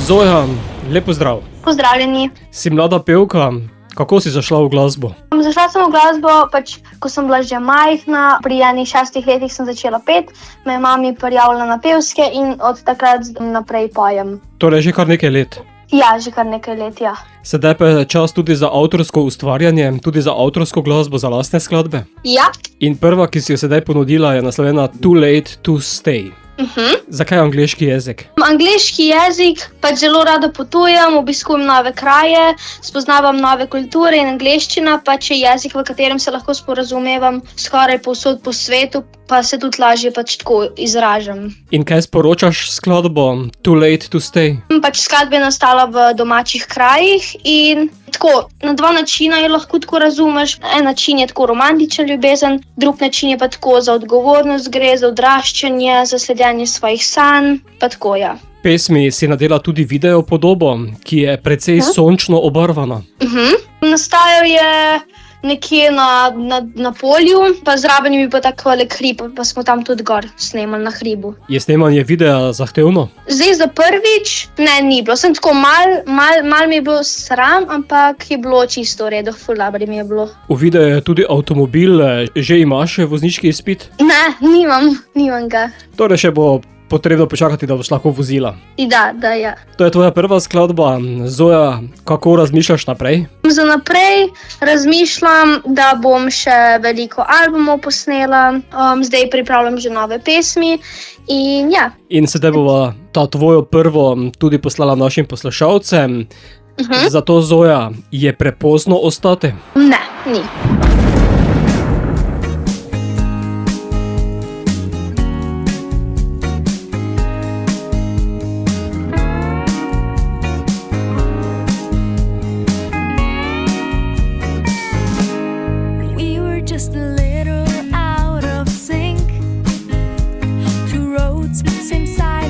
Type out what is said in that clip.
Zoja, lep pozdrav. Pozdravljeni. Si mlada pevka, kako si zašla v glasbo? Zašla sem v glasbo, ko sem bila že majhna, pri enih 6 letih sem začela peti, me je mami prijavila na pevske in od takrat naprej pojem. Torej že kar nekaj let. Ja, že kar nekaj let, ja. Sedaj pa je čas tudi za avtorsko ustvarjanje, tudi za avtorsko glasbo, za lastne skladbe. Ja. In prva, ki si jo sedaj ponudila, je naslovljena Too Late to Stay. Zakaj angleški jezik? Angleški jezik, pač zelo rada potujem, obiskujem nove kraje, spoznavam nove kulture in angleščina pač je jezik, v katerem se lahko sporazumevam skoraj povsod po svetu, pa se tudi lažje pač tako izražam. In kaj sporočaš s skladbo Too Late to Stay? Pač skladba je nastala v domačih krajih in tako, na dva načina jo lahko tako razumeš. En način je tako romantična ljubezen, drug način je pa tako za odgovornost gre, za odraščanje, za sledenje svojih sanj, pa tako, ja. Pesmi si nadela tudi video podobo, ki je precej sončno obarvana. Nastajal je nekje na polju, pa zraven je bil pa takole hrib, pa smo tam tudi gor snemali na hribu. Je snemanje videa zahtevno? Zdaj za prvič ni bilo, sem tako mal mi je bilo sram, ampak je bilo čisto v redu, ful dobro mi je bilo. V videu je tudi avtomobil, že imaš vozniški izpit? Ne, nimam ga. Torej še bo potrebno počakati, da boš lahko vozila. Da, ja. To je tvoja prva skladba. Zoja, kako razmišljaš naprej? Za naprej razmišljam, da bom še veliko albumov posnela, zdaj pripravljam že nove pesmi in ja. In sedaj bova ta tvojo prvo tudi poslala našim poslušalcem. Zato, Zoja, je prepozno ostati? Ne, ni. Just a little out of sync. Two roads, same side.